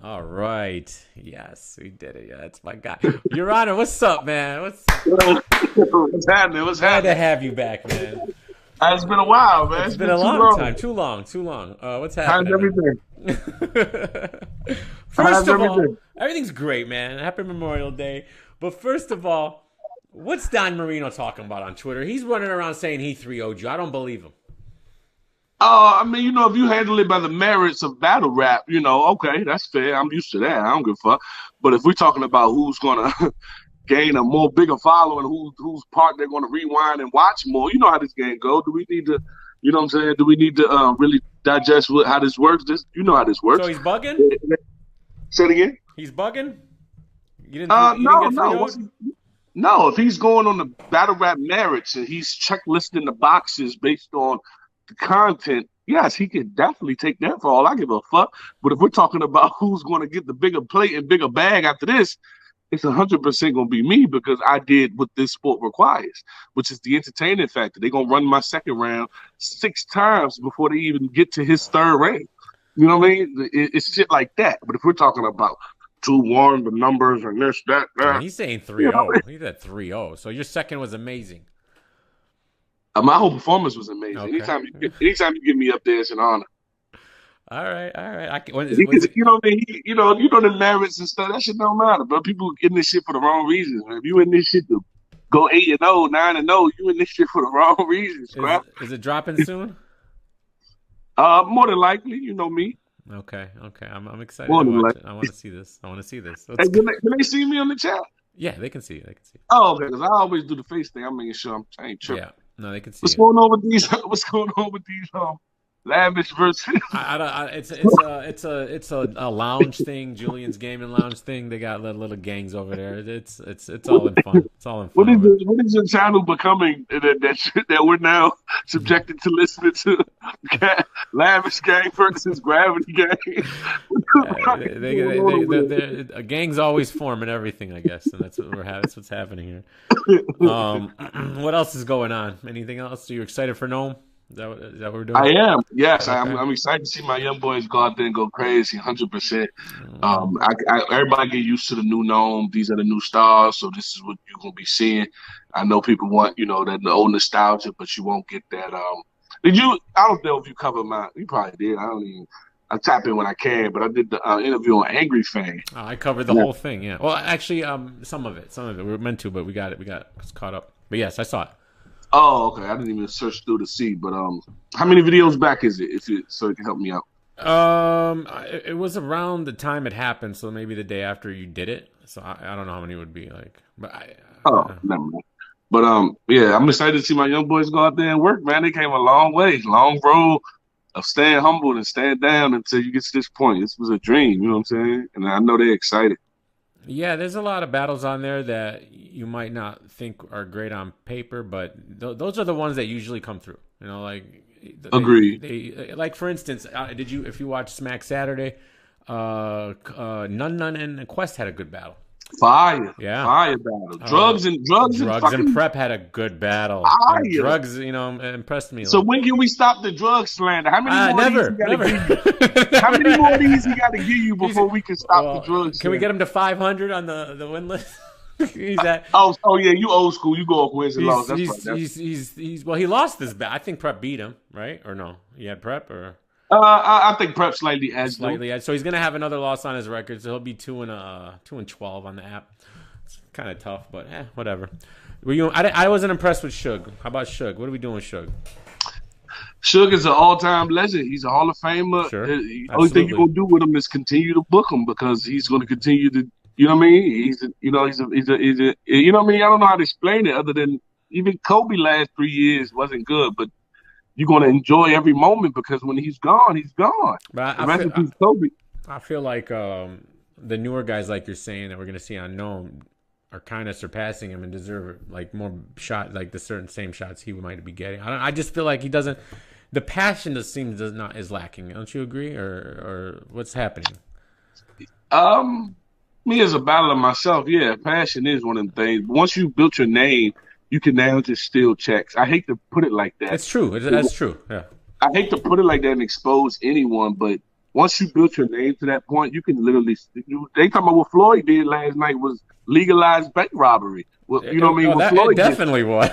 All right. Yes, we did it. Yeah, that's my guy. Your Honor, what's up, man? What's happening? What's Glad to happening? have you back, man. It's been a while, man. It's It's been been a too long long. time. Too long. Too long. What's How's happening, man? everything? First How's of all, everything? everything's great, man. Happy Memorial Day. But first of all, what's Don Marino talking about on Twitter? He's running around saying he 3-0'd you. I don't believe him. I mean, if you handle it by the merits of battle rap, okay, that's fair. I'm used to that. I don't give a fuck. But if we're talking about who's gonna gain a more bigger following, whose part they're gonna rewind and watch more, you know how this game goes. Do we need to, you know what I'm saying? Do we need to really digest how this works? You know how this So works. he's bugging? Say it again. He's bugging? You didn't No, get no. 3-0'd? No, if he's going on the battle rap merits and he's checklisting the boxes based on the content, yes, he can definitely take that for all I give a fuck. But if we're talking about who's going to get the bigger plate and bigger bag after this, it's 100% going to be me because I did what this sport requires, which is the entertainment factor. They're going to run my second round 6 times before they even get to his third round. You know what I mean? It's shit like that. But if we're talking about 2-1, the numbers and this, that, I mean, that, he's saying you know, 3-0. He's at 3-0. So your second was amazing. my whole performance was amazing. Okay. Anytime you get me up there, it's an honor. All right. All right. You know what I mean? The merits and stuff. That shit don't matter, bro. People in this shit for the wrong reasons. Man. If you in this shit to go 8-0, 9-0, you in this shit for the wrong reasons, is crap. is it dropping soon? More than likely, you know me. Okay. Okay. I'm excited More to than watch it. likely. I want to see this. I want to see this. Hey, Let's go. can they see me on the chat? Yeah, they can see it. They can see it. Oh, okay. Because I always do the face thing. I'm making sure I ain't tripping. Yeah. No, they can see What's it. going on with these? What's going on with these? Lavish versus. I don't. It's a lounge thing. Julian's gaming lounge thing. They got little gangs over there. It's all in fun. It's all in fun over What is your channel becoming that we're now subjected to listening to? Lavish Gang versus Gravity Gang. A gang's always forming everything, I guess, and that's what we're having. That's what's happening here. What else is going on? Anything else? Are you excited for Nome? Is that what we're doing? I am. Yes, Okay. I'm excited to see my young boys go out there and go crazy, 100%. Everybody get used to the new Gnome. These are the new stars, so this is what you're gonna be seeing. I know people want, that the old nostalgia, but you won't get that. Did you? I don't know if you covered my. You probably did. I don't even. I tap in when I can, but I did the interview on Angry Fan. I covered the whole thing. Yeah. Well, actually, some of it. We were meant to, but we got it. We got caught up. But yes, I saw it. Oh, okay. I didn't even search through to see, but how many videos back is it? So you can help me out. It was around the time it happened, so maybe the day after you did it. So I don't know how many it would be like, but Oh, never mind. But yeah, I'm excited to see my young boys go out there and work, man. They came a long way, long road of staying humble and staying down until you get to this point. This was a dream, you know what I'm saying? And I know they're excited. yeah, there's a lot of battles on there that you might not think are great on paper, but those are the ones that usually come through. Like Agreed. like for instance, if you watch Smack Saturday, None and Quest had a good battle. Fire. Yeah. Fire battle. Drugs and fucking Prep had a good battle. fire. Drugs, impressed me. So when can we stop the drug slander? How many more Never, of these he never. gotta give you? How many more of these he got to give you before we can stop the drugs? Can we get him to 500 on the win list? He's at. Oh yeah, you old school. You go off wins and losses. Well, he lost this bet. I think Prep beat him, right? Or no? He had Prep or I think Prep slightly edged him. slightly. So he's gonna have another loss on his record. So he'll be 2-12 on the app. It's kind of tough, but whatever. I wasn't impressed with Suge. How about Suge? What are we doing with Suge? Suge is an all-time legend. He's a Hall of Famer. Sure. The only thing you're gonna do with him is continue to book him because he's gonna continue to. You know what I mean? He's a. You know what I mean? I don't know how to explain it other than even Kobe last 3 years wasn't good, but you're gonna enjoy every moment because when he's gone, he's gone. But Kobe. I feel like the newer guys, like you're saying, that we're gonna see on Gnome, are kind of surpassing him and deserve like more shot, like the same shots he might be getting. I just feel like he doesn't. The passion is lacking. Don't you agree, or what's happening? Me as a battler myself, yeah, passion is one of the things. Once you built your name, you can now just steal checks. I hate to put it like that. It's true. That's true. Yeah. I hate to put it like that and expose anyone, but once you built your name to that point, you can literally. They talking about what Floyd did last night was legalized bank robbery. Well, you know what I mean? Oh, What that it Floyd did. definitely was.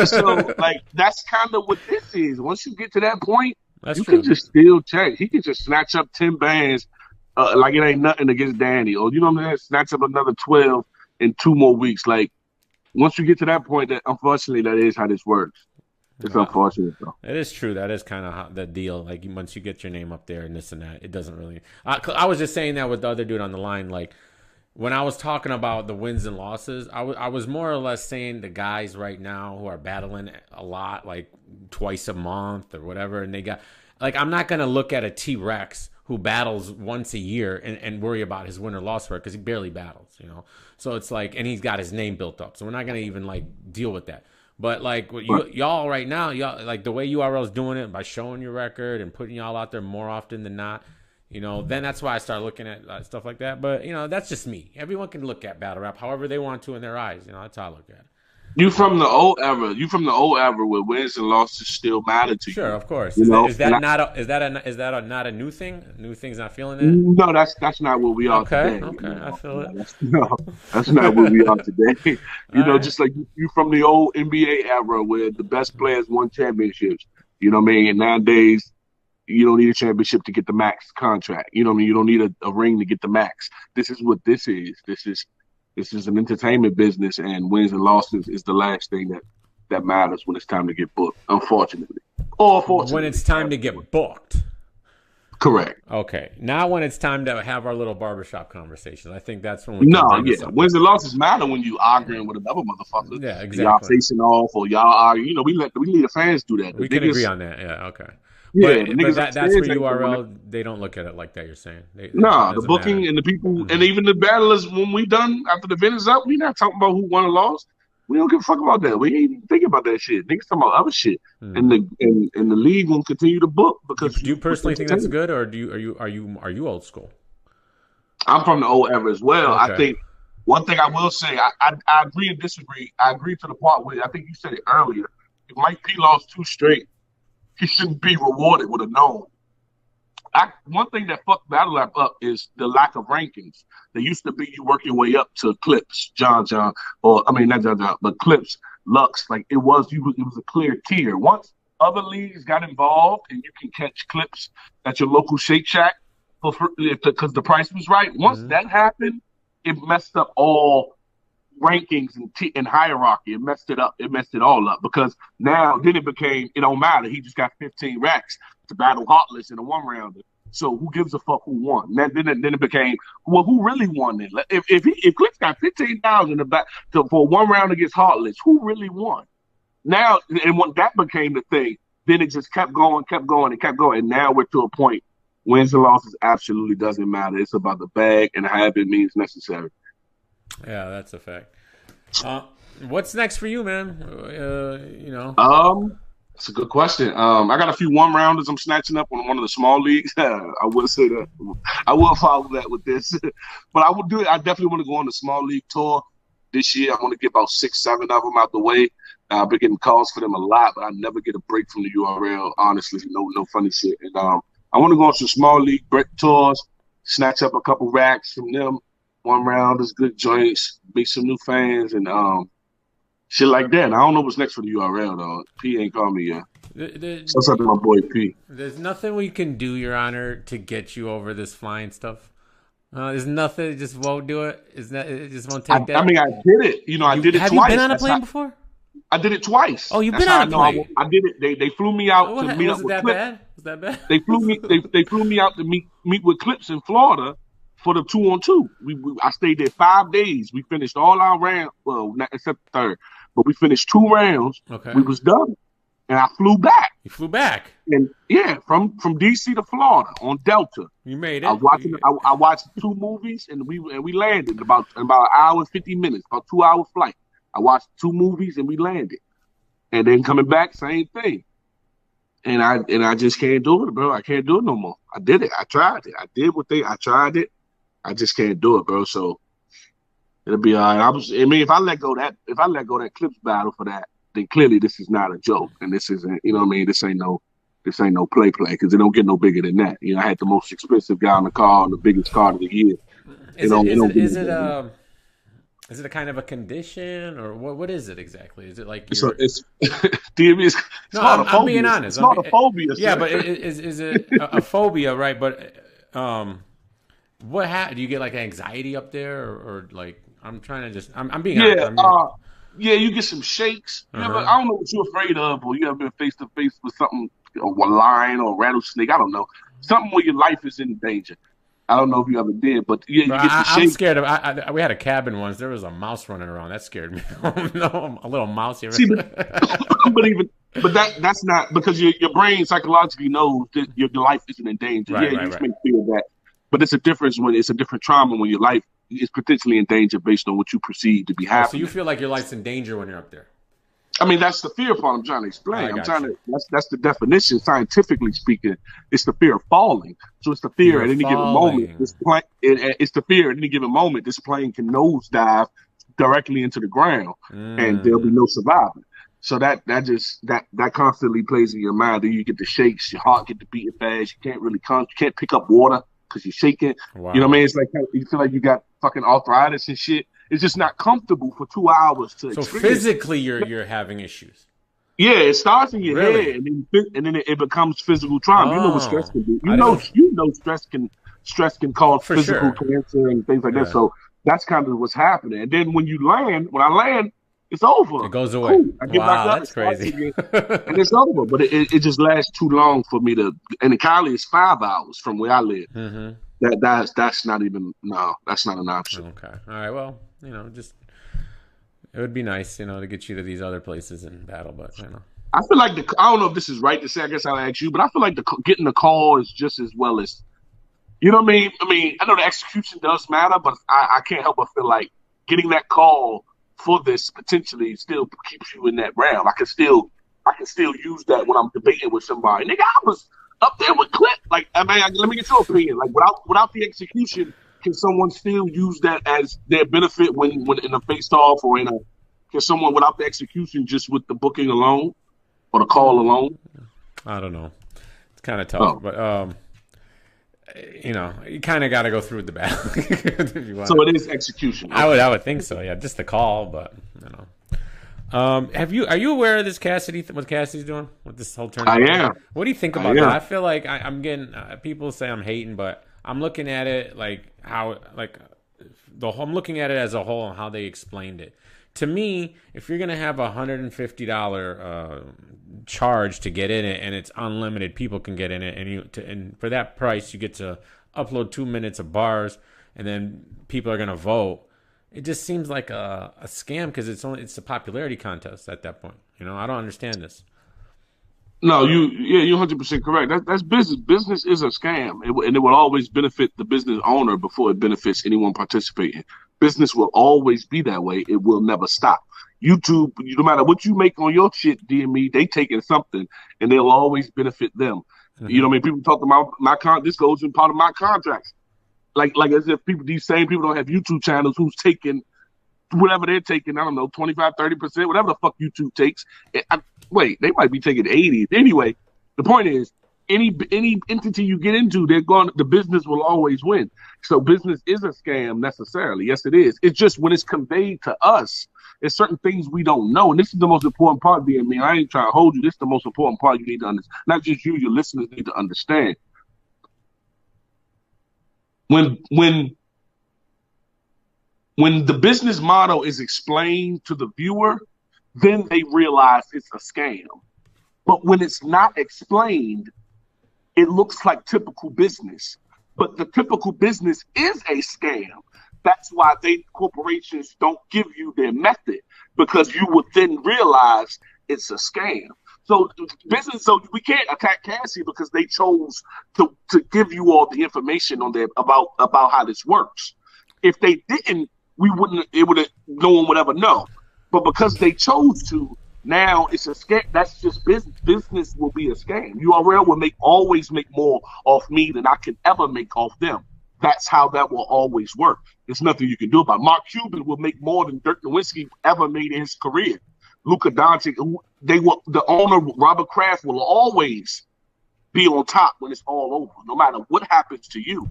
So, like, that's kind of what this is. Once you get to that point, That's you can true. just still check. He can just snatch up 10 bands like it ain't nothing against Danny. Or, you know what I mean? Snatch up another 12 in 2 more weeks. Like, once you get to that point, that unfortunately, that is how this works. It's Wow. unfortunate, though. It is true. That is kind of the deal. Like once you get your name up there and this and that, it doesn't really. I was just saying that with the other dude on the line. Like when I was talking about the wins and losses, I was more or less saying the guys right now who are battling a lot, like twice a month or whatever, and they got like I'm not gonna look at a T Rex who battles once a year and worry about his win or loss record because he barely battles, you know. So it's like, and he's got his name built up, so we're not gonna even like deal with that. But like what But y'all right now, y'all like the way URL is doing it by showing your record and putting y'all out there more often than not. You know, then that's why I start looking at stuff like that. But you know, that's just me. Everyone can look at battle rap however they want to in their eyes. You know, that's how I look at it. you But from the old era. You from the old era where wins and losses still matter to sure, you. of course. You know, Is and that not not a new thing? New things not feeling that? no, that's not where we are Okay, today. okay, I feel it. That's no, that's not where we are today. All right. Just like you from the old NBA era where the best players won championships. You know what I mean? And nowadays, you don't need a championship to get the max contract. You know what I mean? You don't need a ring to get the max. This is what this is. This is an entertainment business, and wins and losses is the last thing that matters when it's time to get booked. Unfortunately, or When fortunately, it's time to get booked. correct. Okay. Now when it's time to have our little barbershop conversations, I think that's when we can No, bring yeah. this up. Wins and losses matter when you arguing with another motherfucker. Yeah, Y'all exactly. facing off or y'all argue. We leave the fans do that. The We can agree niggas, on that. Yeah, okay. yeah, the But niggas that's upstairs for ain't doing that. URL. They don't look at it like that. You're saying it Nah, the doesn't matter. booking and the people Hmm. and even the battlers when we done after the event is up, we not talking about who won or lost. We don't give a fuck about that. We ain't even thinking about that shit. Niggas talking about other shit. Hmm. And the league will continue to book because Do you it's personally think that's entertainment. good, or are you old school? I'm from the old era as well. I Okay. think one thing I will say, I agree and disagree. I agree to the part where I think you said it earlier. If Mike P lost two straight, he shouldn't be rewarded with a no. One thing that fucked battle rap up is the lack of rankings. There used to be you work your way up to clips, John, or I mean not John, but clips, Lux. Like it was a clear tier. Once other leagues got involved and you can catch clips at your local Shake Shack because the price was right. Once Hmm. that happened, it messed up all rankings and hierarchy. It messed it up. It messed it all up because now then it became it don't matter. He just got 15 racks to battle Heartless in a one rounder. So who gives a fuck who won? Then it became well, who really won then? If Clips got 15,000 for one round against Heartless, who really won? Now and when that became the thing, then it just kept going, and kept going. And now we're to a point wins and losses absolutely doesn't matter. It's about the bag and have it means necessary. Yeah, that's a fact. Uh, what's next for you, man? You know. That's a good question. I got a few one rounders I'm snatching up on one of the small leagues. I will say that. I will follow that with this, but I would do it. I definitely want to go on the small league tour this year. I want to get about 6, 7 of them out the way. I've been getting calls for them a lot, but I never get a break from the URL. Honestly, no funny shit. And I want to go on some small league break tours, snatch up a couple racks from them. One rounders, good joints, meet some new fans, and shit like that. I don't know what's next for the URL though. P ain't called me yet. So what's up to my boy P? There's nothing we can do, Your Honor, to get you over this flying stuff. There's nothing. It just won't do it. It just won't take I that. mean, I did it. I did it Have you been twice. on a That's plane how before? I did it twice. Oh, you've That's been how on I a know plane. I did it. They flew me out to meet Was up it with that Clips. bad? Was that bad? They flew me out to meet with Clips in Florida for the 2-on-2. I stayed there 5 days. We finished all our rounds. Well, not except the third, but we finished 2 rounds. Okay. We was done, and I flew back. You flew back. And yeah, from DC to Florida on Delta. You made I it. was watching. I watched 2 movies, and we landed in about an hour and 50 minutes, about 2 hour flight. I watched 2 movies, and we landed, and then coming back, same thing. And I just can't do it, bro. I can't do it no more. I did it. I tried it. I tried it. I just can't do it, bro. So it'll be all right. I mean, if I let go that Clips battle for that, then clearly this is not a joke, and this isn't. You know what I mean? this ain't no play because it don't get no bigger than that. You know, I had the most expensive guy in the car and the biggest car of the year. Is it a kind of a condition or what is it exactly? Is it like it's DMV is no? I'm being honest. It's not a phobia. Yeah, but is it a phobia, right? But do you get like anxiety up there or like I'm trying to I'm being honest. Yeah, you get some shakes. I don't know what you're afraid of, or you ever been face to face with something, a lion or a rattlesnake. I don't know, something where your life is in danger. I don't know if you ever did, but yeah, you get the shakes. I'm scared of. We had a cabin once. There was a mouse running around. That scared me. No, a little mouse here. See, but that's not because your brain psychologically knows that your life isn't in danger. You may feel that, but it's a difference when it's a different trauma when your life is potentially in danger based on what you perceive to be happening. So you feel like your life's in danger when you're up there. I mean, that's the fear part I'm trying to explain. That's the definition, scientifically speaking. It's the fear of falling. So it's the fear at any given moment. It's the fear at any given moment. This plane can nosedive directly into the ground, and there'll be no surviving. So that constantly plays in your mind. Then you get the shakes, your heart get to beating fast. You can't pick up water because you're shaking. Wow. You know what I mean? It's like you feel like you got fucking arthritis and shit. It's just not comfortable for 2 hours to experience. So physically, you're having issues. Yeah, it starts in your head, and then it becomes physical trauma. You know what stress can do. You know stress can cause physical cancer and things like that. So that's kind of what's happening. And then when I land, it's over. It goes away. Cool. I get back up, that's crazy. And it's over. But it just lasts too long for me to. And in Cali, it's 5 hours from where I live. Mm-hmm. That's not even that's not an option. Okay. All right. Well, just it would be nice, to get you to these other places and battle, but I feel like I don't know if this is right to say. I guess I'll ask you, but I feel like getting the call is just as well as, you know what I mean? I mean, I know the execution does matter, but I can't help but feel like getting that call for this potentially still keeps you in that realm. I can still use that when I'm debating with somebody. Nigga, I was up there with Clint. Like, I mean, let me get your opinion. Like, without the execution, can someone still use that as their benefit when in a face-off or can someone without the execution just with the booking alone or the call alone? I don't know. It's kind of tough, but you kind of got to go through the battle. So it is execution. Okay. I would think so. Yeah, just the call, but Are you aware of this what Cassidy's doing with this whole tournament? I am. What do you think about that? I feel like I'm getting people say I'm hating, but I'm looking at it I'm looking at it as a whole and how they explained it. To me, if you're gonna have $150 charge to get in it and it's unlimited, people can get in it, and for that price you get to upload 2 minutes of bars, and then people are gonna vote. It just seems like a scam because it's a popularity contest at that point. I don't understand this. No, you're 100% correct. That's business. Business is a scam, and it will always benefit the business owner before it benefits anyone participating. Business will always be that way. It will never stop. YouTube, no matter what you make on your shit, DME, they taking something, and they'll always benefit them. Mm-hmm. You know what I mean? People talk about this goes in part of my contracts. Like as if these same people don't have YouTube channels who's taking whatever they're taking, I don't know, 25, 30%, whatever the fuck YouTube takes. They might be taking 80. Anyway, the point is, any entity you get into, the business will always win. So business is a scam necessarily. Yes, it is. It's just when it's conveyed to us, there's certain things we don't know. And this is the most important part, DME. I ain't trying to hold you. This is the most important part you need to understand. Not just you, your listeners need to understand. When the business model is explained to the viewer, then they realize it's a scam. But when it's not explained, it looks like typical business. But the typical business is a scam. That's why corporations don't give you their method, because you would then realize it's a scam. So we can't attack Cassie because they chose to give you all the information on there about how this works. If they didn't, no one would ever know. But because they chose to, now it's a scam. That's just business. Business will be a scam. URL will always make more off me than I can ever make off them. That's how that will always work. There's nothing you can do about it. Mark Cuban will make more than Dirk Nowitzki ever made in his career. Luka Doncic, the owner, Robert Kraft, will always be on top when it's all over, no matter what happens to you.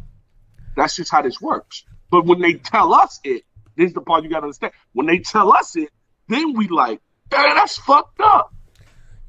That's just how this works. But when they tell us it, this is the part you got to understand. When they tell us it, then we like, that's fucked up.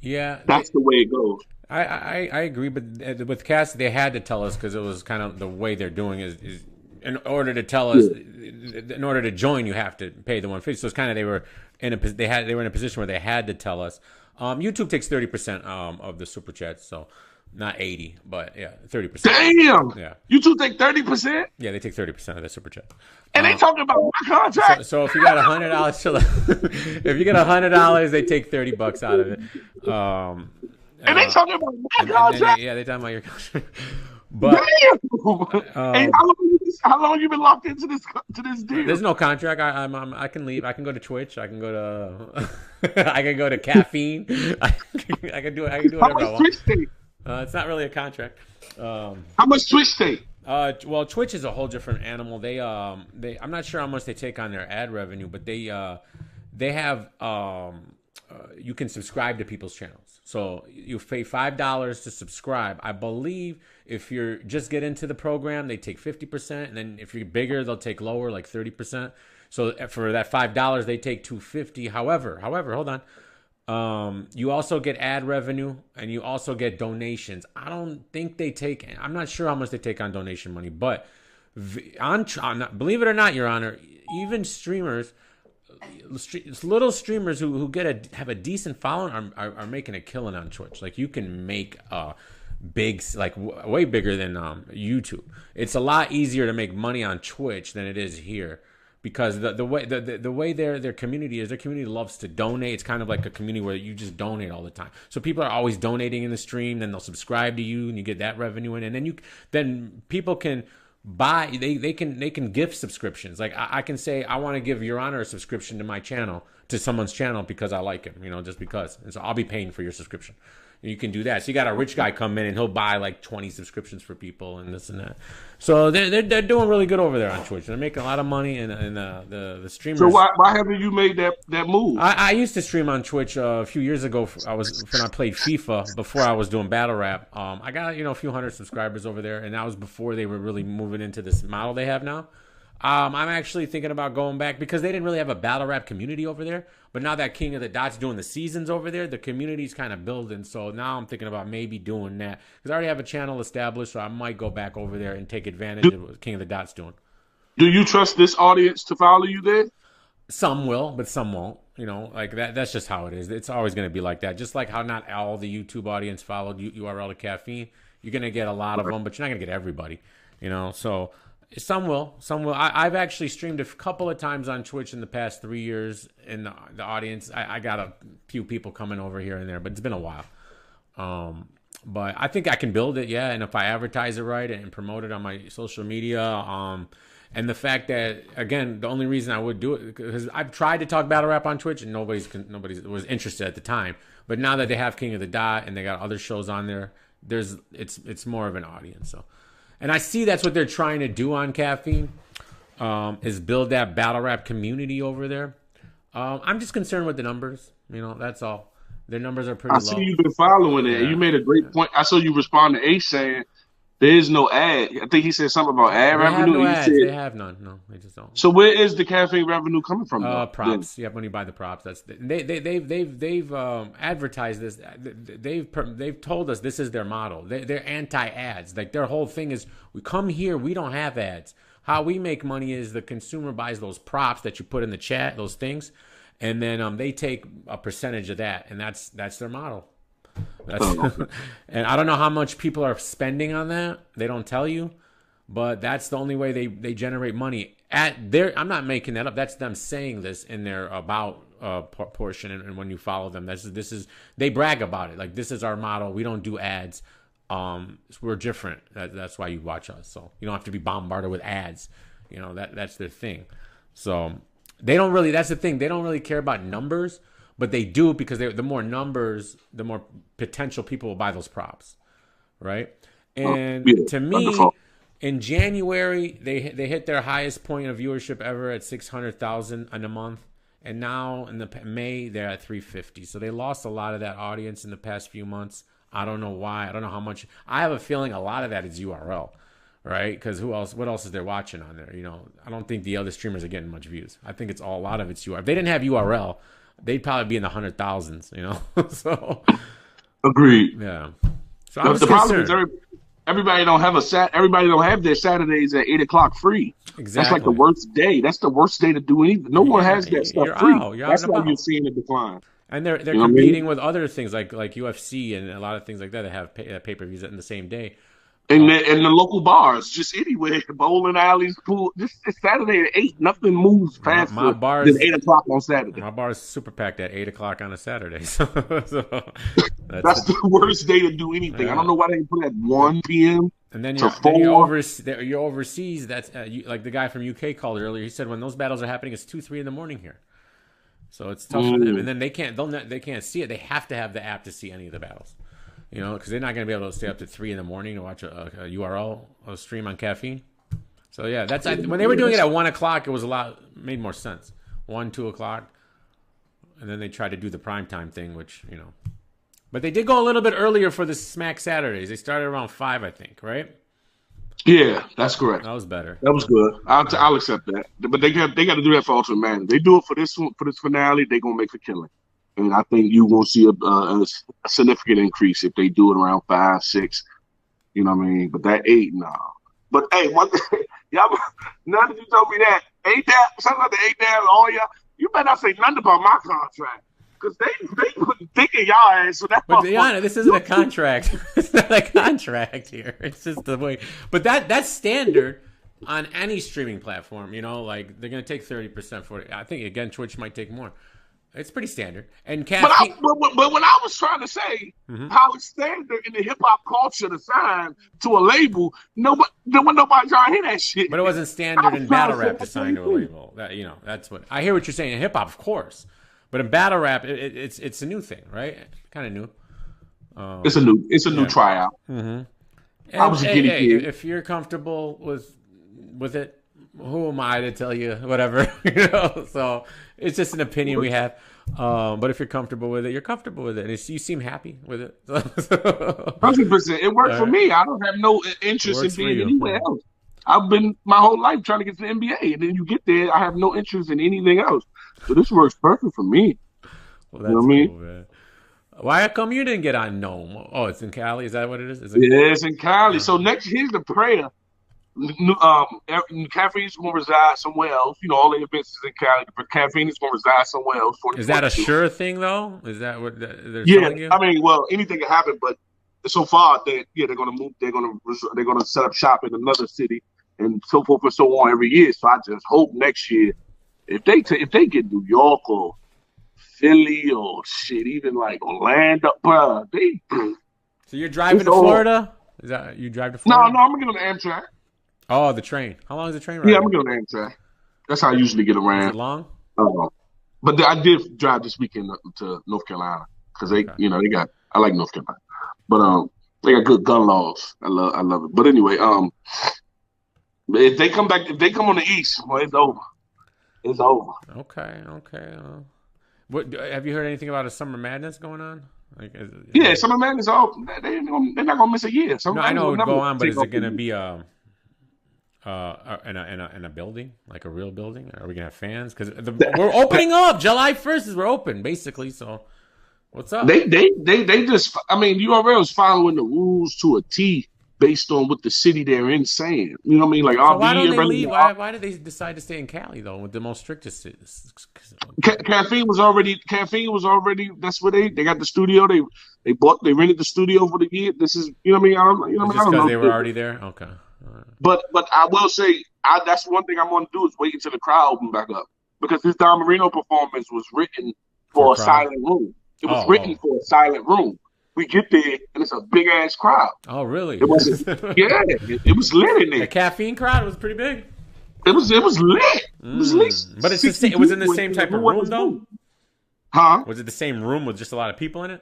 Yeah, that's the way it goes. I agree, but with Cass, they had to tell us because it was kind of the way they're doing is in order to tell us, in order to join, you have to pay the 150. So it's kind of they were in a position where they had to tell us. YouTube takes 30% of the super chats, so not 80, but yeah, 30%. Damn. Yeah. YouTube take 30%. Yeah, they take 30% of the super chat. And they talking about my contract. So if you got $100, if you get $100, they take $30 out of it. And they talking about my contract. They talking about your contract. But hey, how long you been locked into this deal? There's no contract. I can leave. I can go to Twitch. I can go to I can go to caffeine. I can do whatever I want. Twitch take? It's not really a contract. How much Twitch take? Well, Twitch is a whole different animal. They I'm not sure how much they take on their ad revenue, but they have you can subscribe to people's channels. So you pay $5 to subscribe. I believe if you're just get into the program, they take 50%, and then if you're bigger, they'll take lower, like 30%. So for that $5, they take $250. However, hold on. You also get ad revenue, and you also get donations. I don't think they take. I'm not sure how much they take on donation money, but believe it or not, Your Honor, even streamers. Little streamers who have a decent following are making a killing on Twitch. Like you can make big, like way bigger than YouTube. It's a lot easier to make money on Twitch than it is here because the way their community is, their community loves to donate. It's kind of like a community where you just donate all the time. So people are always donating in the stream, then they'll subscribe to you and you get that revenue in, and then people can buy, they can gift subscriptions. Like I can say I want to give Your Honor a subscription to my channel, to someone's channel because I like him, just because, and so I'll be paying for your subscription. You can do that. So you got a rich guy come in and he'll buy like 20 subscriptions for people and this and that. So they're doing really good over there on Twitch. They're making a lot of money, and the streamers. So why haven't you made that move? I used to stream on Twitch a few years ago. When I played FIFA before I was doing battle rap. I got a few hundred subscribers over there, and that was before they were really moving into this model they have now. I'm actually thinking about going back because they didn't really have a battle rap community over there. But now that King of the Dot's doing the seasons over there, the community's kind of building. So now I'm thinking about maybe doing that because I already have a channel established. So I might go back over there and take advantage of what King of the Dot's doing. Do you trust this audience to follow you there? Some will, but some won't. Like that. That's just how it is. It's always going to be like that. Just like how not all the YouTube audience followed URL to Caffeine. You're going to get a lot of them, but you're not going to get everybody. So. Some will. I've actually streamed a couple of times on Twitch in the past 3 years, and the audience, I got a few people coming over here and there, but it's been a while. But I think I can build it, yeah. And if I advertise it right and promote it on my social media, and the fact that, again, the only reason I would do it because I've tried to talk battle rap on Twitch and nobody was interested at the time. But now that they have King of the Dot and they got other shows on there, it's more of an audience. So. And I see that's what they're trying to do on Caffeine, is build that battle rap community over there. I'm just concerned with the numbers. That's all. Their numbers are pretty low. I see you've been following it. Yeah. You made a great point. I saw you respond to Ace saying there is no ad. I think he said something about ad revenue. Have no ads. They have none. No, they just don't. So where is the Caffeine revenue coming from? Props. Then? Yeah, when you buy the props, they've advertised this. They've told us this is their model. They're anti-ads. Like their whole thing is, we come here, we don't have ads. How we make money is the consumer buys those props that you put in the chat, those things, and then they take a percentage of that, and that's their model. And I don't know how much people are spending on that. They don't tell you, but that's the only way they generate money. I'm not making that up. That's them saying this in their about portion, and when you follow them, this is they brag about it. Like, this is our model. We don't do ads. We're different. That's why you watch us. So you don't have to be bombarded with ads. That's their thing. So they don't really. That's the thing. They don't really care about numbers. But they do because the more numbers, the more potential people will buy those props, right? And to me, wonderful. In January, they hit their highest point of viewership ever at 600,000 in a month. And now in May, they're at 350. So they lost a lot of that audience in the past few months. I don't know why. I don't know how much. I have a feeling a lot of that is URL, right? Because who else? What else is there watching on there? I don't think the other streamers are getting much views. I think a lot of it's URL. If they didn't have URL, they'd probably be in the 100,000s. So Agreed. yeah. So I was the problem is concerned. everybody don't have their Saturdays at 8 o'clock free. Exactly. That's like the worst day. That's the worst day to do anything. No one has that stuff free. That's why you're seeing a decline. And they're competing with other things like UFC and a lot of things like that that have pay-per-views in the same day. And the local bars, just anywhere, bowling alleys, pool. Just it's Saturday at 8. Nothing moves faster than 8 o'clock on Saturday. My bar is super packed at 8 o'clock on a Saturday. So that's the worst day to do anything. Yeah. I don't know why they put it at 1 p.m. And then you're overseas. That's like the guy from UK called earlier. He said when those battles are happening, it's 2, 3 in the morning here. So it's tough for them. And then they can't see it. They have to have the app to see any of the battles. Because they're not going to be able to stay up to 3 in the morning to watch a URL stream on caffeine. So yeah, when they were doing it at 1 o'clock, it was made more sense. 1, 2 o'clock, and then they tried to do the primetime thing, which but they did go a little bit earlier for the Smack Saturdays. They started around 5, I think, right? Yeah, that's correct. That was better. That was good. I'll accept that. But they got to do that for Ultimate Man. They do it for this finale. They're gonna make a killing. And I think you won't see a significant increase if they do it around 5, 6. You know what I mean? But that 8, nah. But hey, one thing, y'all, now that you told me that, something like the 8 down, all y'all, you better not say nothing about my contract. Because they put thick in y'all ass. So but Diana, this isn't a contract. It's not a contract here. It's just the way. But that's standard on any streaming platform. Like they're going to take 30% for it. I think, again, Twitch might take more. It's pretty standard. And but when I was trying to say how it's standard in the hip hop culture to sign to a label, there was nobody trying to hear that shit. But it wasn't standard in battle rap to sign to a label. That's what I hear. What you're saying in hip hop, of course, but in battle rap, it's a new thing, right? Kind of new. It's a new tryout. Mm-hmm. I was a guinea pig. If you're comfortable with it. Who am I to tell you whatever? So it's just an opinion we have. But if you're comfortable with it, you're comfortable with it. And you seem happy with it. 100%. It worked for me. I don't have no interest in being anywhere else. I've been my whole life trying to get to the NBA, and then you get there, I have no interest in anything else. So this works perfect for me. Well, that's cool, man. Why come you didn't get on Nome? Oh, it's in Cali. Is that what it is? It's in Cali. So here's the prayer. Caffeine's going to reside somewhere else. All the events is in Cali, but Caffeine is going to reside somewhere else. Is that a sure thing, though? Is that what they're telling you? I mean, well, anything can happen, but so far, they're going to move. They're going to set up shop in another city, and so forth and so on every year. So I just hope next year, if they get New York or Philly or shit, even like Orlando, bro, So you're driving to Florida? Is that you drive to Florida? No, I'm gonna get on the Amtrak. Oh, the train. How long is the train ride? Yeah, I'm gonna get on the Amtrak. That's how I usually get around. Is it long? But I did drive this weekend to North Carolina because I like North Carolina, but they got good gun laws. I love it. But anyway, if they come on the East, well, it's over. It's over. Okay. What have you heard anything about a Summer Madness going on? Summer Madness. They're not gonna miss a year. I know it would go on, but is it gonna be in a building, like a real building? Are we gonna have fans? Because we're opening up. July 1st we're open, basically. So what's up? They just. I mean, URL is following the rules to a T based on what the city they're in saying. You know what I mean? Like, so why don't they leave? Why did they decide to stay in Cali though, with the most strictest? Caffeine was already. That's where they got the studio. They rented the studio for the year. This is, you know what I mean? Just because they were already there. Okay. Right. But I will say, that's one thing I'm going to do is wait until the crowd open back up, because this Don Marino performance was written for a silent room. It was written for a silent room. We get there and it's a big ass crowd. Oh, really? It was it was lit in there. The Caffeine crowd was pretty big. It was lit. It was lit. But it was in the same type of room though. Huh? Was it the same room with just a lot of people in it?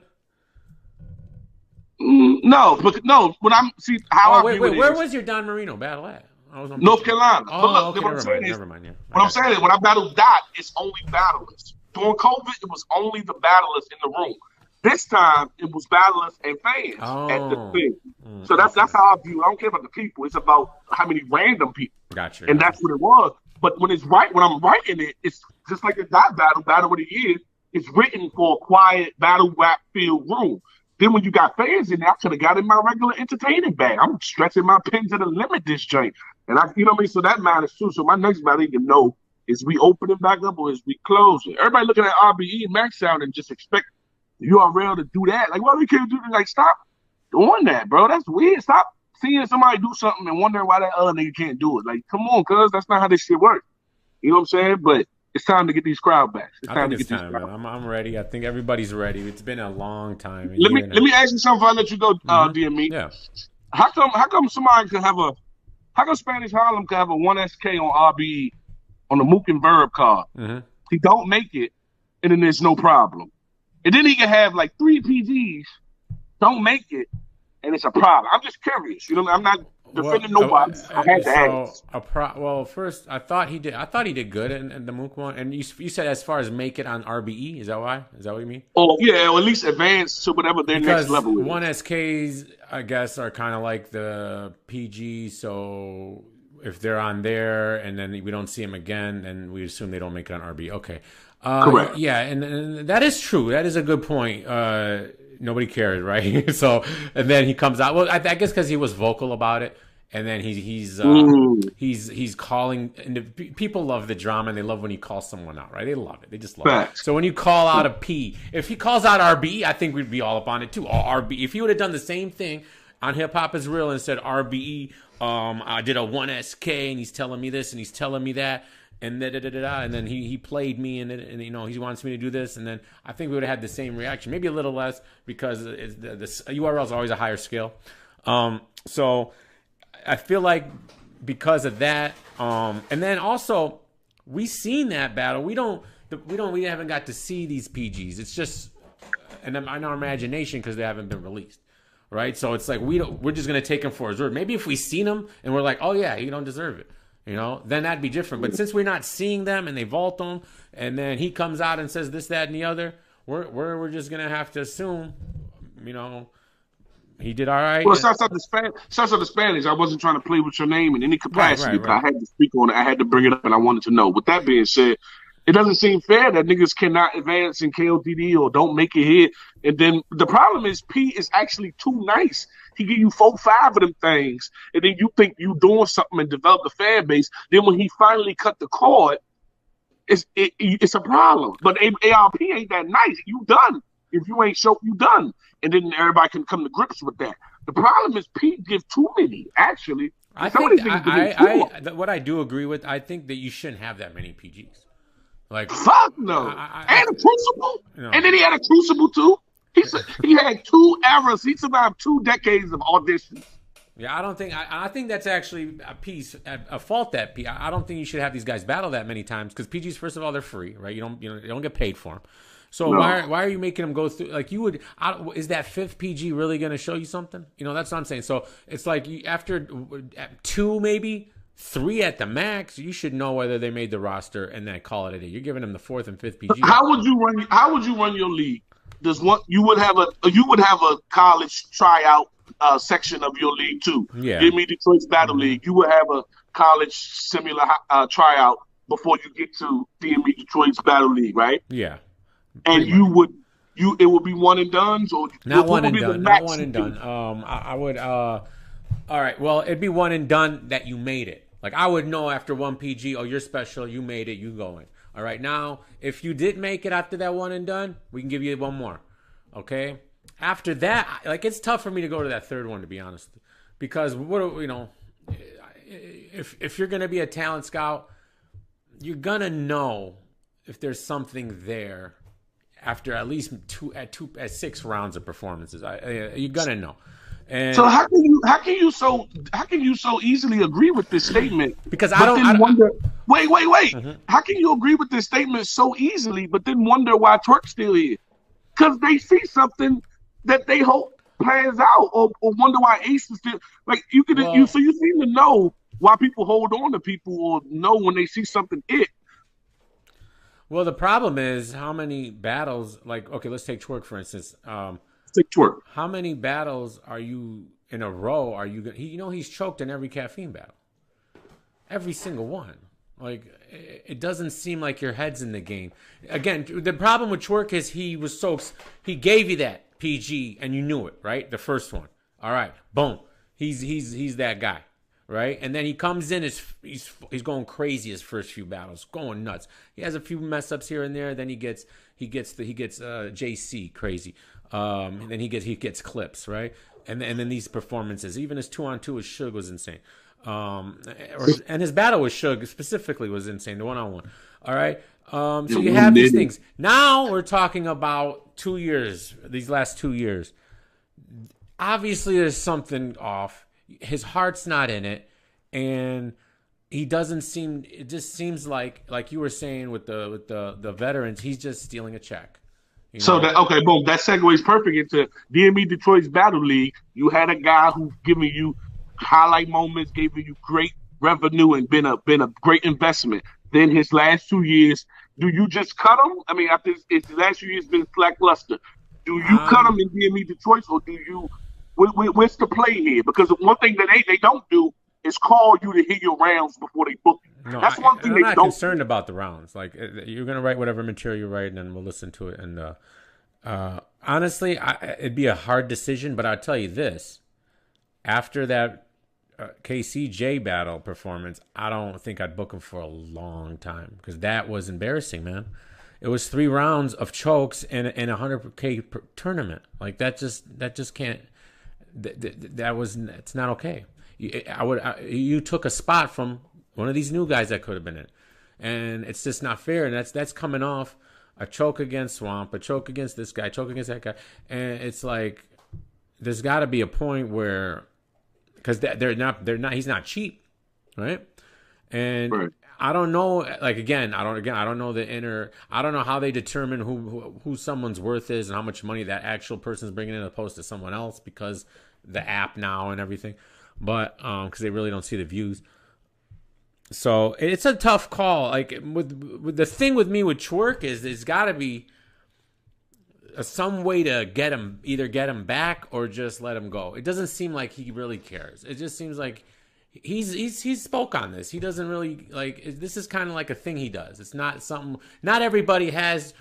No. When I'm where was your Don Marino battle at? North Carolina. Oh, okay, never mind. Yeah. What I'm saying is, when I battled Dot, it's only battlers. During COVID, it was only the battlers in the room. This time it was battlers and fans at the Oh, thing. So that's okay. how I view it. I don't care about the people. It's about how many random people. Gotcha, And that's gotcha. what it was. But when I'm writing it, it's just like the dot battle of the year. It's written for a quiet battle rap filled room. Then when you got fans in there, I could have got in my regular entertaining bag. I'm stretching my pen to the limit this joint. And you know what I mean? So that matters too. So my next battle, you know, is we opening back up or is we closing? Everybody looking at RBE and Max Sound and just expect the URL to do that. Like, why we can't do that? Like, stop doing that, bro. That's weird. Stop seeing somebody do something and wondering why that other nigga can't do it. Like, come on, cuz that's not how this shit works. You know what I'm saying? But it's time to get these crowd backs. It's I time think to it's get these time, crowd. man. I'm ready. I think everybody's ready. It's been a long time, a Let year me and let me ask you something before I let you go, DME. Yeah. How come somebody can have a how come Spanish Harlem can have a 1SK on RBE on the Mook and Verb card? Mm-hmm. He don't make it, and then there's no problem. And then he can have like 3 PGs, don't make it, and it's a problem. I'm just curious. You know, I'm not defending nobody. I had to ask. Well, first I thought he did. I thought he did good in the Mook one. And you said as far as make it on RBE, is that why? Is that what you mean? Oh yeah, or at least advance to whatever their Because next level is. 1SKs, I guess, are kind of like the PG. So if they're on there and then we don't see them again, then we assume they don't make it on RBE. Okay. Correct. Yeah, and that is true. That is a good point. Nobody cared, right? So, and then he comes out. Well, I guess because he was vocal about it, and then he's calling. And people love the drama, and they love when he calls someone out, right? They love it. They just love it. Facts. So when you call out a P, if he calls out RB, I think we'd be all up on it too. RB. If he would have done the same thing on Hip Hop Is Real and said RBE, I did a 1SK, and he's telling me this, and he's telling me that. And and then he played me, and you know he wants me to do this, and then I think we would have had the same reaction, maybe a little less because the URL is always a higher scale. So I feel like because of that, and then also we seen that battle. We haven't got to see these PGs. It's just in our imagination because they haven't been released. Right, so it's like we're just gonna take him for his word. Maybe if we seen him and we're like, oh yeah, you don't deserve it. You know, then that'd be different. But since we're not seeing them and they vault them, and then he comes out and says this, that, and the other, we're just gonna have to assume, you know, he did all right. Well, starts out the Spanish. I wasn't trying to play with your name in any capacity, but I had to speak on it. I had to bring it up, and I wanted to know. With that being said, it doesn't seem fair that niggas cannot advance in KOTD or don't make it here. And then the problem is P is actually too nice. He give you 4, 5 of them things, and then you think you doing something and develop the fan base. Then when he finally cut the cord, it's a problem. But ARP ain't that nice. You done. If you ain't show, you done. And then everybody can come to grips with that. The problem is P give too many, actually. I think what I do agree with, I think that you shouldn't have that many PGs. Like fuck no. And a Crucible. No. And then he had a Crucible too. He had 2 eras. He survived 2 decades of auditions. Yeah, I don't think. I think that's actually a fault that P. I don't think you should have these guys battle that many times because PGs, first of all, they're free, right? You don't get paid for them. So no. why are you making them go through? Like you would, is that 5th PG really going to show you something? You know, that's what I'm saying. So it's like after 2 maybe. 3 at the max, you should know whether they made the roster and then call it a day. You're giving them the 4th and 5th PG. How would you run your league? You would have a college tryout section of your league too. Yeah. Give me Detroit's Battle League. You would have a college similar tryout before you get to DME Detroit's Battle League, right? Yeah. And it would be one and done, or not one and done. Not one and done. I would. All right. Well, it'd be one and done that you made it. Like, I would know after 1 PG, oh, you're special, you made it, you going. All right, now, if you did make it after that one and done, we can give you one more, okay? After that, like, it's tough for me to go to that 3rd one, to be honest. Because, if you're going to be a talent scout, you're going to know if there's something there after at least 6 rounds of performances. You're going to know. And so how can you so easily agree with this statement? Because wait. Mm-hmm. How can you agree with this statement so easily, but then wonder why Twerk's still here? Because they see something that they hope plans out, or wonder why Ace is still like you seem to know why people hold on to people or know when they see something. Well, the problem is how many battles. Like, okay, let's take Twerk for instance. Take Twerk. How many battles are you in a row? Are you? He's choked in every caffeine battle, every single one. Like, it doesn't seem like your head's in the game. Again, the problem with Twerk is he gave you that PG and you knew it, right? The first one. All right, boom. He's that guy, right? And then he comes in, he's going crazy his first few battles, going nuts. He has a few mess ups here and there. Then he gets JC crazy. And then he gets clips, right? And then these performances, even his 2-on-2 with Suge was insane. And his battle with Suge specifically was insane. The 1-on-1. All right. So you have these things. Now we're talking about 2 years. These last 2 years. Obviously, there's something off. His heart's not in it, and he doesn't seem. It just seems like you were saying with the veterans, he's just stealing a check. You know? So okay, boom. That segues perfect into DME Detroit's Battle League. You had a guy who's giving you highlight moments, giving you great revenue, and been a great investment. Then his last 2 years, do you just cut him? I mean, after his last few years been lackluster, do you cut him in DME Detroit, or do you? What's the play here? Because one thing that they don't do is call you to hit your rounds before they book you. No, That's one thing I'm they not don't concerned do. about the rounds. Like, you're gonna write whatever material you write, and then we'll listen to it. And honestly, it'd be a hard decision, but I'll tell you this: after that KCJ battle performance, I don't think I'd book him for a long time because that was embarrassing, man. It was 3 rounds of chokes in a 100K tournament. Like, that just can't. It's not okay. You took a spot from one of these new guys that could have been it, and it's just not fair. And that's coming off a choke against Swamp, a choke against this guy, choke against that guy, and it's like there's got to be a point where, because they're not he's not cheap, right? And right. I don't know. Like, I don't know the inner. I don't know how they determine who someone's worth is and how much money that actual person's bringing in, opposed to someone else, because the app now and everything. But because they really don't see the views, so it's a tough call. Like, with the thing with me with Twerk is there's got to be some way to either get him back or just let him go. It doesn't seem like he really cares. It just seems like he's spoke on this. He doesn't really like. This is kind of like a thing he does. It's not something. Not everybody has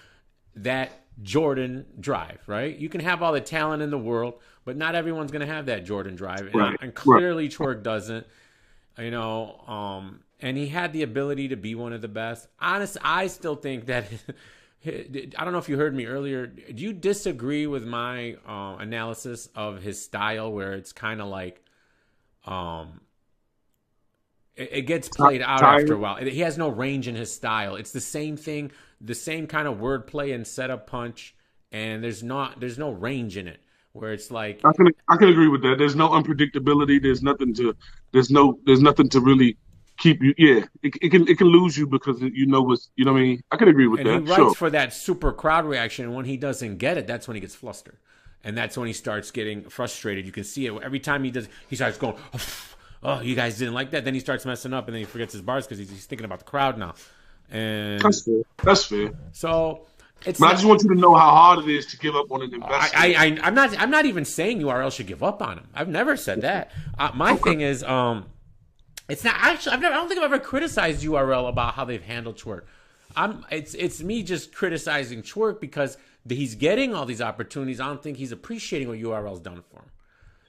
that Jordan drive, right? You can have all the talent in the world, but not everyone's going to have that Jordan drive, and clearly Twerk doesn't. You know, and he had the ability to be one of the best. Honestly, I still think that. I don't know if you heard me earlier. Do you disagree with my analysis of his style, where it's kind of like, it gets played out after a while. He has no range in his style. It's the same thing, the same kind of wordplay and setup punch, and there's no range in it. Where it's like, I can agree with that. There's no unpredictability. There's nothing to really keep you. Yeah, it can lose you because you know what I mean. I can agree with that. And he writes for that super crowd reaction. And when he doesn't get it, that's when he gets flustered, and that's when he starts getting frustrated. You can see it every time he starts going, oh, you guys didn't like that. Then he starts messing up, and then he forgets his bars because he's thinking about the crowd now. And that's fair. So. I just want you to know how hard it is to give up on an investment. I'm not even saying URL should give up on him. I've never said that. My thing is, it's not actually. I don't think I've ever criticized URL about how they've handled Twerk. It's me just criticizing Twerk because he's getting all these opportunities. I don't think he's appreciating what URL's done for him.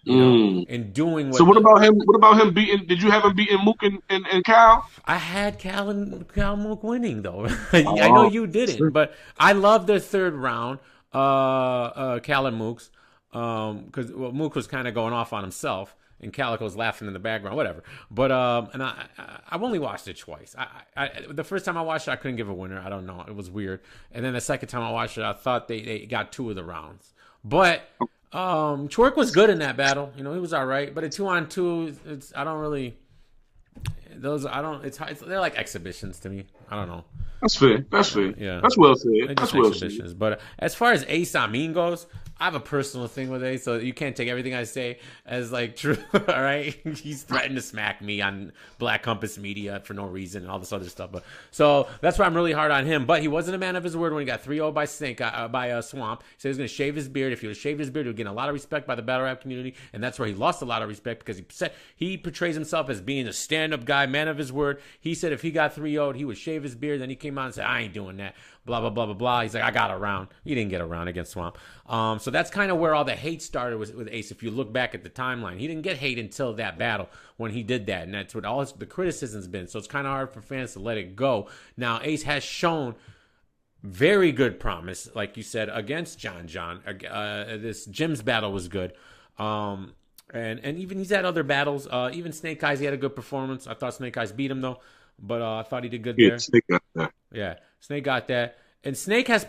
You know, and doing what. So what about him? What about him beating? Did you have him beating Mook and Cal? I had Cal Mook winning though. I know you didn't, but I love the third round. Cal and Mook's, because Mook was kind of going off on himself, and Calico's laughing in the background, whatever. But and I've only watched it twice. The first time I watched it, I couldn't give a winner. I don't know, it was weird. And then the second time I watched it, I thought they got 2 of the rounds, but. Twerk was good in that battle. You know, he was all right. But a 2-on-2, they're like exhibitions to me. I don't know. That's fair. Yeah. That's well said. That's well said. But as far as Ace Amin goes, I have a personal thing with Ace, so you can't take everything I say as like true. All right, he's threatened to smack me on Black Compass Media for no reason and all this other stuff. But so that's why I'm really hard on him. But he wasn't a man of his word when he got 3-0 by Swamp. He said he was going to shave his beard. If he would have shaved his beard, he would get a lot of respect by the battle rap community, and that's where he lost a lot of respect because he portrays himself as being a stand-up guy, man of his word. He said if he got 3-0'd, he would shave his beard. Then he came out and said, "I ain't doing that." Blah blah blah blah blah. He's like, "I got around." He didn't get around against Swamp. So that's kind of where all the hate started with Ace. If you look back at the timeline, he didn't get hate until that battle when he did that, and that's what all the criticism's been. So it's kind of hard for fans to let it go. Now Ace has shown very good promise, like you said, against John. This Jim's battle was good. And even he's had other battles. Even Snake Eyes, he had a good performance. I thought Snake Eyes beat him though, but I thought he did good there. Snake got that. Yeah, Snake got that. And Snake has,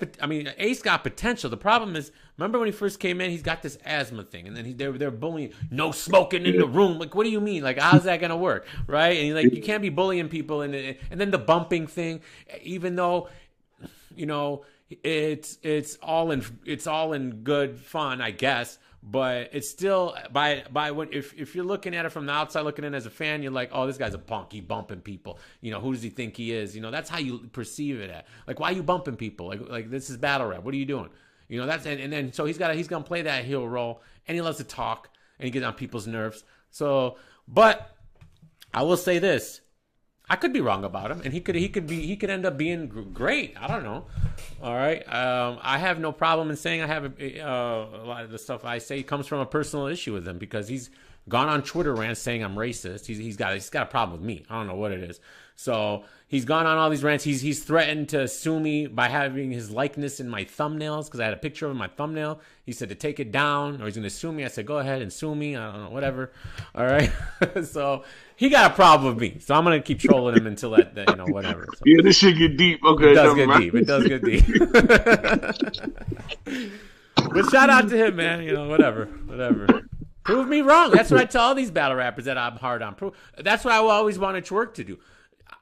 Ace got potential. The problem is, remember when he first came in, he's got this asthma thing, and then they're bullying, no smoking in the room. Like, what do you mean? Like, how's that gonna work, right? And like, you can't be bullying people, and then the bumping thing, even though, it's all in good fun, I guess. But it's still if you're looking at it from the outside, looking in as a fan, you're like, oh, this guy's a punk. He bumping people. Who does he think he is? That's how you perceive it at. Like, why are you bumping people? Like this is battle rap. What are you doing? That's and then so he's gonna play that heel role, and he loves to talk, and he gets on people's nerves. So, but I will say this. I could be wrong about him, and he could end up being great. I don't know. All right, I have no problem in saying I have a lot of the stuff I say comes from a personal issue with him because he's gone on Twitter rants saying I'm racist. He's got a problem with me. I don't know what it is. So he's gone on all these rants. He's threatened to sue me by having his likeness in my thumbnails because I had a picture of him in my thumbnail. He said to take it down or he's going to sue me. I said, go ahead and sue me. I don't know, whatever. All right. So he got a problem with me. So I'm going to keep trolling him until that whatever. So, yeah, this shit get deep. Okay. It does get deep. It does get deep. But shout out to him, man. Whatever. Prove me wrong. That's what I tell all these battle rappers that I'm hard on. That's what I always wanted Twerk to do.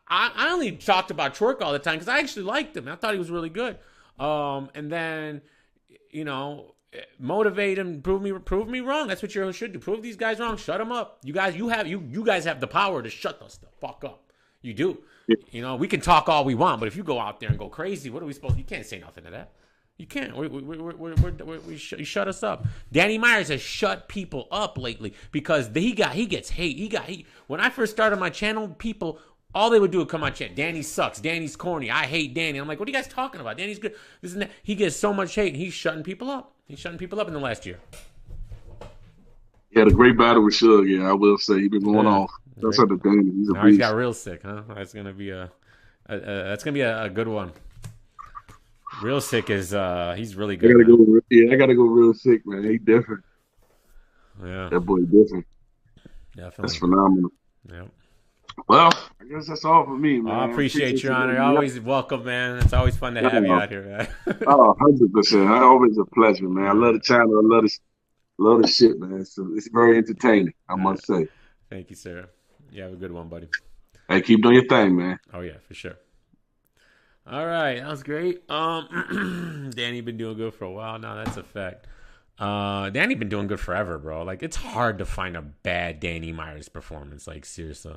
I only talked about Twerk all the time because I actually liked him. I thought he was really good. And then, motivate him, prove me wrong. That's what you should do. Prove these guys wrong. Shut them up. You guys have the power to shut us the fuck up. You do. Yeah. We can talk all we want, but if you go out there and go crazy, what are we supposed to? You can't say nothing to that. You can't. We shut us up. Danny Myers has shut people up lately because he gets hate. When I first started my channel, people, all they would do would come on chat. Danny sucks. Danny's corny. I hate Danny. I'm like, what are you guys talking about? Danny's good. This and that. He gets so much hate, and he's shutting people up. He's shutting people up in the last year. He had a great battle with Suge. Yeah, I will say he's been going off. That's what the thing. Now he's got real sick, huh? That's gonna be a good one. Real sick is he's really good. I gotta go real sick, man. He different. Yeah, that boy different. Definitely, that's phenomenal. Yeah. Well, I guess that's all for me, man. I appreciate your honor. You're always welcome, man. It's always fun to have you out here, man. 100%. Always a pleasure, man. I love the channel. I love the shit, man. So it's very entertaining, I must say. Thank you, sir. You have a good one, buddy. Hey, keep doing your thing, man. Oh yeah, for sure. All right, that was great. Danny been doing good for a while now. That's a fact. Danny been doing good forever, bro. Like, it's hard to find a bad Danny Myers performance. Like, seriously.